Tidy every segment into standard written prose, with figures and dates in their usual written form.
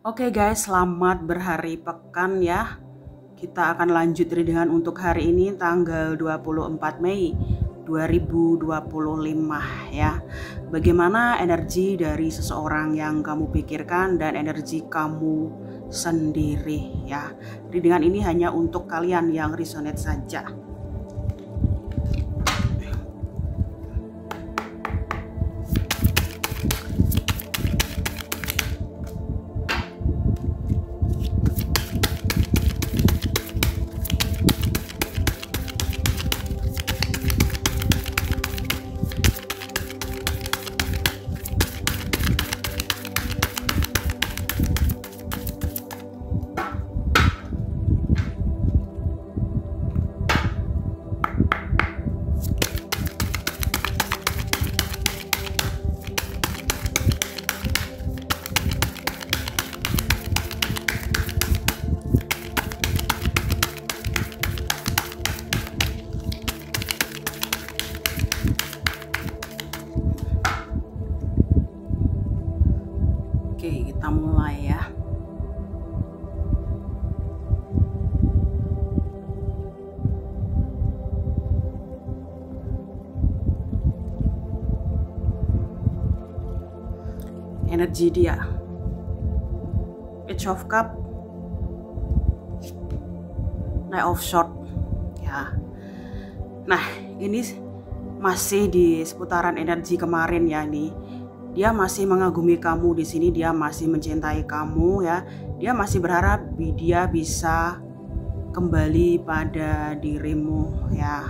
Oke guys, selamat berhari pekan ya. Kita akan lanjut readingan untuk hari ini tanggal 24 Mei 2025 ya. Bagaimana energi dari seseorang yang kamu pikirkan dan energi kamu sendiri ya. Readingan ini hanya untuk kalian yang resonate saja. Oke, kita mulai ya. Energi dia. Page of Cup, Knight of Swords ya. Nah, ini masih di seputaran energi kemarin ya nih. Dia masih mengagumi kamu di sini, dia masih mencintai kamu ya. Dia masih berharap dia bisa kembali pada dirimu ya.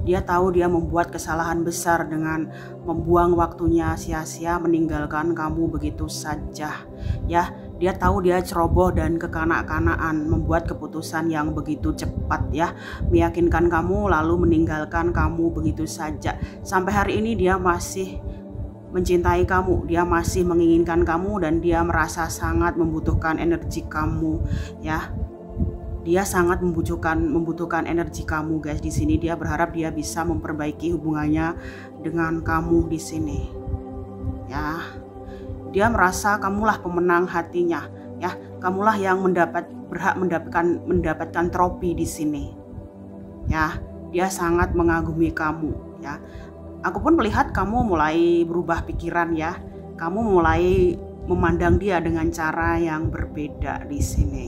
Dia tahu dia membuat kesalahan besar dengan membuang waktunya sia-sia meninggalkan kamu begitu saja ya. Dia tahu dia ceroboh dan kekanak-kanaan membuat keputusan yang begitu cepat ya, meyakinkan kamu lalu meninggalkan kamu begitu saja. Sampai hari ini dia masih mencintai kamu, dia masih menginginkan kamu dan dia merasa sangat membutuhkan energi kamu ya. Dia sangat membutuhkan energi kamu guys di sini. Dia berharap dia bisa memperbaiki hubungannya dengan kamu di sini. Ya. Dia merasa kamulah pemenang hatinya ya. Kamulah yang berhak mendapatkan trofi di sini. Ya, dia sangat mengagumi kamu ya. Aku pun melihat kamu mulai berubah pikiran ya. Kamu mulai memandang dia dengan cara yang berbeda di sini.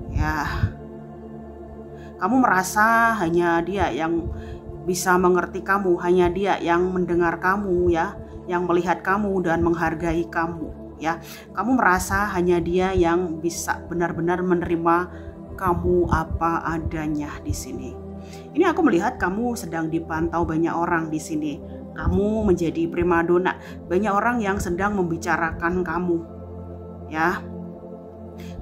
Ya. Kamu merasa hanya dia yang bisa mengerti kamu, hanya dia yang mendengar kamu ya, yang melihat kamu dan menghargai kamu ya. Kamu merasa hanya dia yang bisa benar-benar menerima kamu apa adanya di sini. Ini aku melihat kamu sedang dipantau banyak orang di sini. Kamu menjadi primadona. Banyak orang yang sedang membicarakan kamu. Ya.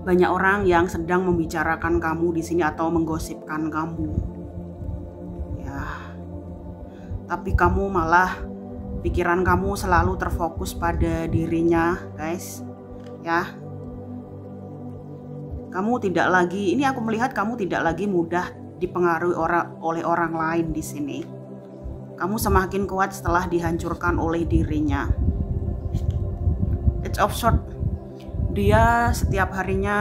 Banyak orang yang sedang membicarakan kamu di sini atau menggosipkan kamu. Ya. Tapi kamu malah pikiran kamu selalu terfokus pada dirinya, guys. Ya. Kamu tidak lagi, ini aku melihat kamu tidak lagi mudah dipengaruhi oleh orang lain di sini. Kamu semakin kuat setelah dihancurkan oleh dirinya. Page of Swords, dia setiap harinya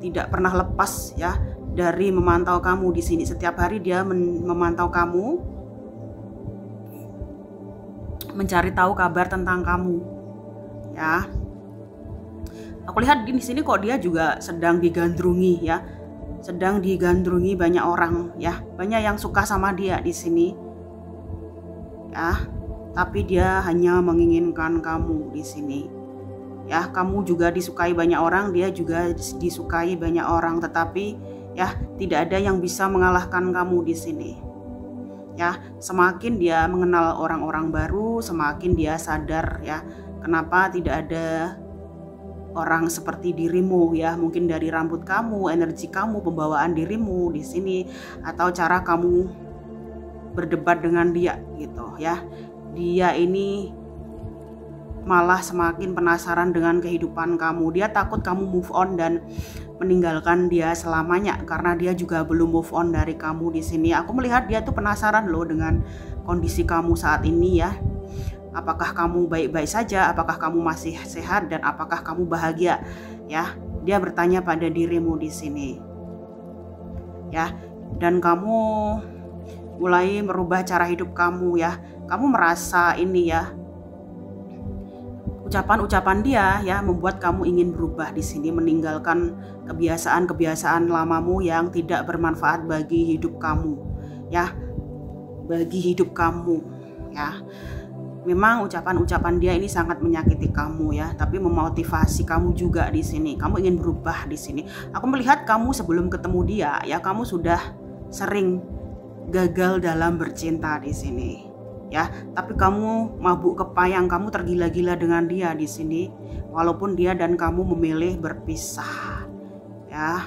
tidak pernah lepas ya dari memantau kamu di sini. Setiap hari dia memantau kamu, mencari tahu kabar tentang kamu. Ya. Aku lihat di sini kok dia juga sedang digandrungi ya. Sedang digandrungi banyak orang ya. Banyak yang suka sama dia di sini. Ya, tapi dia hanya menginginkan kamu di sini. Ya, kamu juga disukai banyak orang, dia juga disukai banyak orang, tetapi ya tidak ada yang bisa mengalahkan kamu di sini. Ya, semakin dia mengenal orang-orang baru, semakin dia sadar ya, kenapa tidak ada orang seperti dirimu ya, mungkin dari rambut kamu, energi kamu, pembawaan dirimu di sini, atau cara kamu berdebat dengan dia gitu ya. Dia ini malah semakin penasaran dengan kehidupan kamu. Dia takut kamu move on dan meninggalkan dia selamanya karena dia juga belum move on dari kamu di sini. Aku melihat dia tuh penasaran loh dengan kondisi kamu saat ini ya. apakah kamu baik-baik saja, apakah kamu masih sehat, dan apakah kamu bahagia, ya. Dia bertanya pada dirimu di sini, ya. Dan kamu mulai merubah cara hidup kamu, ya. Kamu merasa ini, ya, ucapan-ucapan dia, ya, membuat kamu ingin berubah di sini, meninggalkan kebiasaan-kebiasaan lamamu yang tidak bermanfaat bagi hidup kamu, ya, bagi hidup kamu, ya. Memang ucapan-ucapan dia ini sangat menyakiti kamu, ya, tapi memotivasi kamu juga di sini. Kamu ingin berubah di sini. Aku melihat kamu sebelum ketemu dia, ya, kamu sudah sering gagal dalam bercinta di sini, ya. Tapi kamu mabuk kepayang, kamu tergila-gila dengan dia di sini, walaupun dia dan kamu memilih berpisah, ya.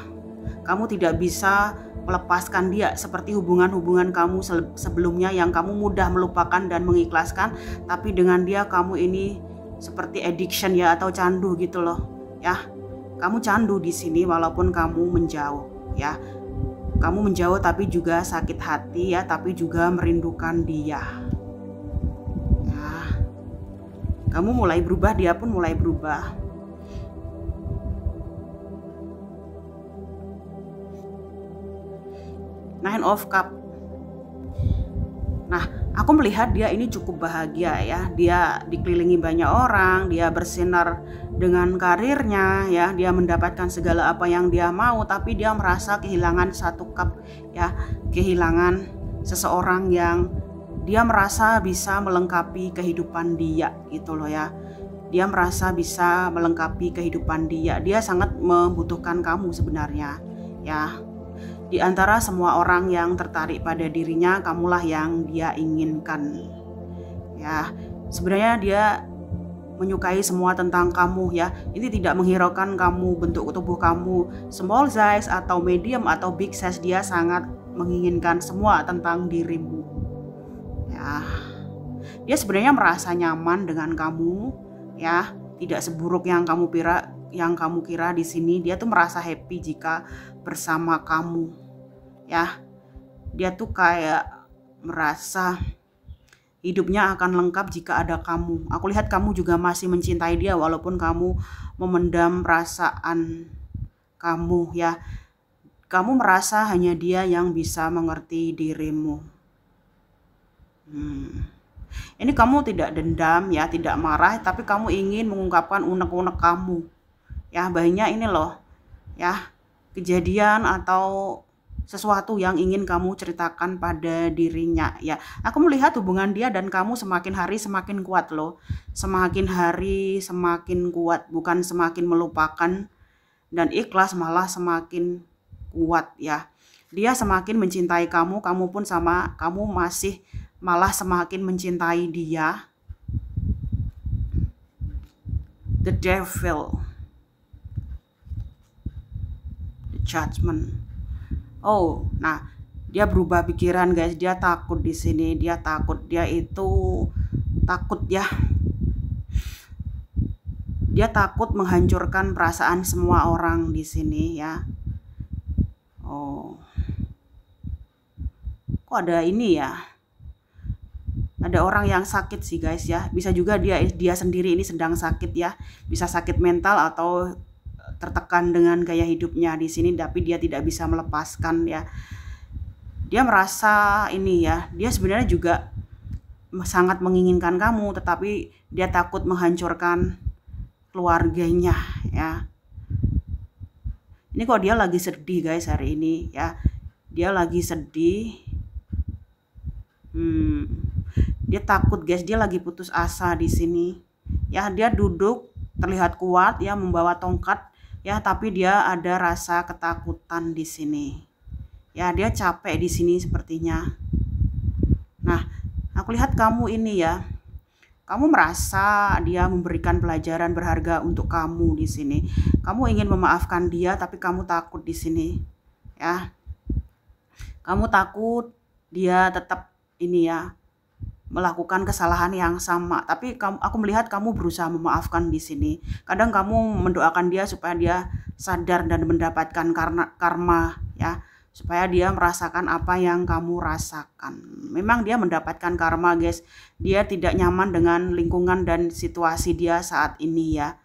Kamu tidak bisa melepaskan dia seperti hubungan-hubungan kamu sebelumnya yang kamu mudah melupakan dan mengikhlaskan, tapi dengan dia kamu ini seperti addiction, ya, atau candu gitu loh, ya. Kamu candu di sini walaupun kamu menjauh, ya. Kamu menjauh tapi juga sakit hati, ya, tapi juga merindukan dia. Ya. Kamu mulai berubah, dia pun mulai berubah. Nine of Cup. Nah, aku melihat dia ini cukup bahagia, ya. Dia dikelilingi banyak orang, dia bersinar dengan karirnya, ya. Dia mendapatkan segala apa yang dia mau, tapi dia merasa kehilangan satu cup, ya. Kehilangan seseorang yang dia merasa bisa melengkapi kehidupan dia, gitu loh, ya. Dia merasa bisa melengkapi kehidupan dia. Dia sangat membutuhkan kamu sebenarnya, ya. Di antara semua orang yang tertarik pada dirinya, kamulah yang dia inginkan, ya. Sebenarnya dia menyukai semua tentang kamu, ya. Ini tidak menghiraukan kamu, bentuk tubuh kamu small size atau medium atau big size. Dia sangat menginginkan semua tentang dirimu, ya. Dia sebenarnya merasa nyaman dengan kamu, ya. Tidak seburuk yang kamu kira di sini. Dia tuh merasa happy jika bersama kamu, ya. Dia tuh kayak merasa hidupnya akan lengkap jika ada kamu. Aku lihat kamu juga masih mencintai dia walaupun kamu memendam perasaan kamu, ya. Kamu merasa hanya dia yang bisa mengerti dirimu. Ini kamu tidak dendam, ya, tidak marah, tapi kamu ingin mengungkapkan unek-unek kamu, ya. Banyak ini loh, ya, kejadian atau sesuatu yang ingin kamu ceritakan pada dirinya, ya. Aku melihat hubungan dia dan kamu semakin hari semakin kuat loh. Semakin hari semakin kuat, bukan semakin melupakan dan ikhlas, malah semakin kuat, ya. Dia semakin mencintai kamu, kamu pun sama, kamu masih malah semakin mencintai dia. The Devil. Judgment. Oh, nah, dia berubah pikiran, guys. Dia takut di sini. Dia takut. Dia itu takut, ya. Dia takut menghancurkan perasaan semua orang di sini, ya. Oh, kok ada ini, ya? Ada orang yang sakit sih, guys, ya. Bisa juga dia sendiri ini sedang sakit, ya. Bisa sakit mental atau tertekan dengan gaya hidupnya di sini, tapi dia tidak bisa melepaskan, ya. Dia merasa ini, ya. Dia sebenarnya juga sangat menginginkan kamu, tetapi dia takut menghancurkan keluarganya, ya. Ini kok dia lagi sedih, guys, hari ini, ya. Dia lagi sedih. Dia takut, guys. Dia lagi putus asa di sini, ya. Dia duduk terlihat kuat, ya, membawa tongkat, ya, tapi dia ada rasa ketakutan di sini, ya. Dia capek di sini sepertinya. Nah, aku lihat kamu ini, ya. Kamu merasa dia memberikan pelajaran berharga untuk kamu di sini. Kamu ingin memaafkan dia, tapi kamu takut di sini, ya. Kamu takut dia tetap ini, ya, melakukan kesalahan yang sama, tapi aku melihat kamu berusaha memaafkan di sini. Kadang kamu mendoakan dia supaya dia sadar dan mendapatkan karma, ya, supaya dia merasakan apa yang kamu rasakan. Memang dia mendapatkan karma, guys. Dia tidak nyaman dengan lingkungan dan situasi dia saat ini ya.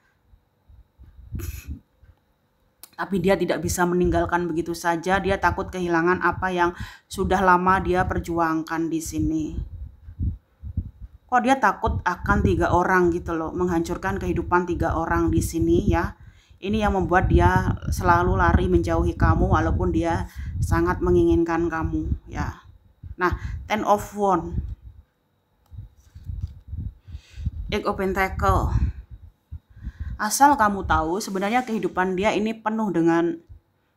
Tapi dia tidak bisa meninggalkan begitu saja. Dia takut kehilangan apa yang sudah lama dia perjuangkan di sini. Kok dia takut akan 3 orang gitu loh, menghancurkan kehidupan 3 orang di sini ya. Ini yang membuat dia selalu lari menjauhi kamu walaupun dia sangat menginginkan kamu ya. Nah, Ten of Wands, Eight of Pentacles. Asal kamu tahu sebenarnya kehidupan dia ini penuh dengan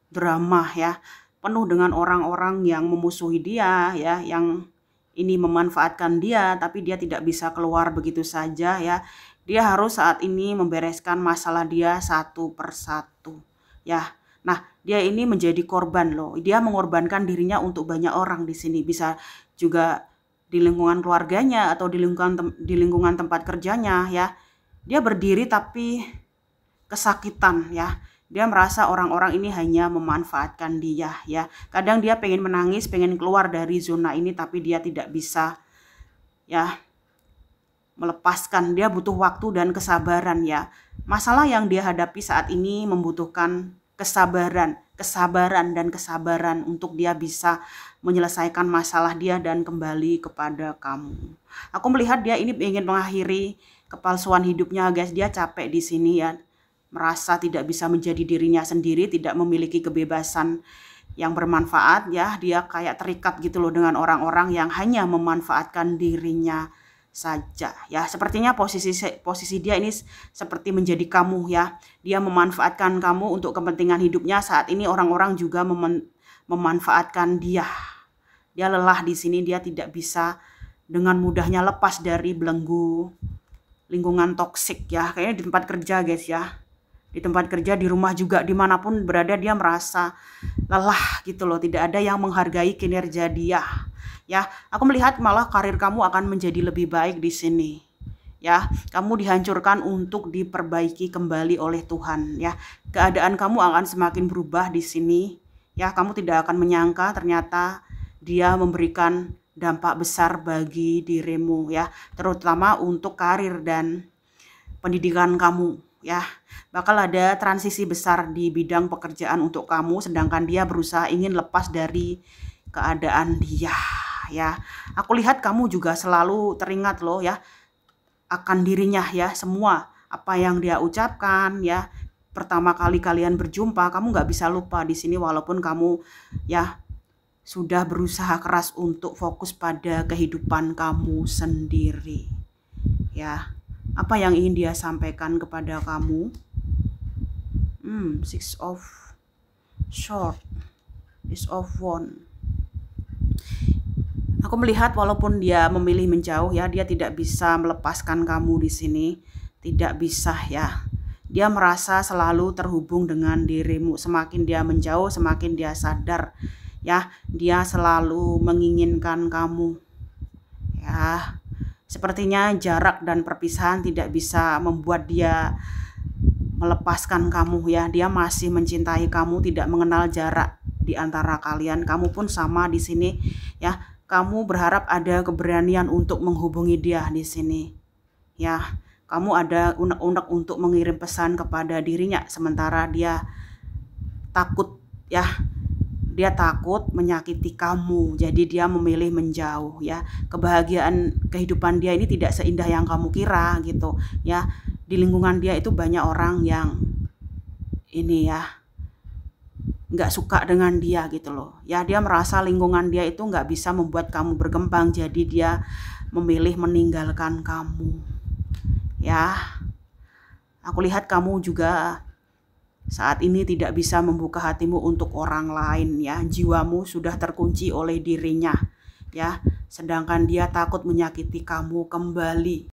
drama ya. Penuh dengan orang-orang yang memusuhi dia ya, yang ini memanfaatkan dia, tapi dia tidak bisa keluar begitu saja ya. Dia harus saat ini membereskan masalah dia satu persatu ya. Nah, dia ini menjadi korban loh. Dia mengorbankan dirinya untuk banyak orang di sini. Bisa juga di lingkungan keluarganya atau di lingkungan tempat kerjanya ya. Dia berdiri tapi kesakitan ya. Dia merasa orang-orang ini hanya memanfaatkan dia ya. Kadang dia pengen menangis, pengen keluar dari zona ini, tapi dia tidak bisa ya melepaskan. Dia butuh waktu dan kesabaran ya. Masalah yang dia hadapi saat ini membutuhkan kesabaran dan kesabaran untuk dia bisa menyelesaikan masalah dia dan kembali kepada kamu. Aku melihat dia ini ingin mengakhiri kepalsuan hidupnya, guys. Dia capek di sini ya. Merasa tidak bisa menjadi dirinya sendiri, tidak memiliki kebebasan yang bermanfaat ya. Dia kayak terikat gitu loh dengan orang-orang yang hanya memanfaatkan dirinya saja ya. Sepertinya posisi dia ini seperti menjadi kamu ya. Dia memanfaatkan kamu untuk kepentingan hidupnya. Saat ini orang-orang juga memanfaatkan dia. Dia lelah di sini, dia tidak bisa dengan mudahnya lepas dari belenggu lingkungan toksik ya. Kayaknya di tempat kerja, guys ya. Di tempat kerja, di rumah juga, dimanapun berada dia merasa lelah gitu loh. Tidak ada yang menghargai kinerja dia. Ya, aku melihat malah karir kamu akan menjadi lebih baik di sini. Ya, kamu dihancurkan untuk diperbaiki kembali oleh Tuhan. Ya, keadaan kamu akan semakin berubah di sini. Ya, kamu tidak akan menyangka ternyata dia memberikan dampak besar bagi dirimu ya, terutama untuk karir dan pendidikan kamu ya. Bakal ada transisi besar di bidang pekerjaan untuk kamu, sedangkan dia berusaha ingin lepas dari keadaan dia ya. Aku lihat kamu juga selalu teringat loh ya akan dirinya ya, semua apa yang dia ucapkan ya. Pertama kali kalian berjumpa, kamu nggak bisa lupa di sini walaupun kamu ya sudah berusaha keras untuk fokus pada kehidupan kamu sendiri ya. Apa yang ingin dia sampaikan kepada kamu? Six of Swords, Ace of Wands. Aku melihat walaupun dia memilih menjauh ya, dia tidak bisa melepaskan kamu di sini, tidak bisa ya. Dia merasa selalu terhubung dengan dirimu. Semakin dia menjauh, semakin dia sadar ya, dia selalu menginginkan kamu ya. Sepertinya jarak dan perpisahan tidak bisa membuat dia melepaskan kamu ya. Dia masih mencintai kamu, tidak mengenal jarak di antara kalian. Kamu pun sama di sini ya. Kamu berharap ada keberanian untuk menghubungi dia di sini ya. Kamu ada unek-unek untuk mengirim pesan kepada dirinya, sementara dia takut ya. Dia takut menyakiti kamu, jadi dia memilih menjauh ya. Kebahagiaan kehidupan dia ini tidak seindah yang kamu kira gitu ya. Di lingkungan dia itu banyak orang yang ini ya nggak suka dengan dia gitu loh ya. Dia merasa lingkungan dia itu nggak bisa membuat kamu berkembang, jadi dia memilih meninggalkan kamu ya. Aku lihat kamu juga saat ini tidak bisa membuka hatimu untuk orang lain ya. Jiwamu sudah terkunci oleh dirinya ya, sedangkan dia takut menyakiti kamu kembali.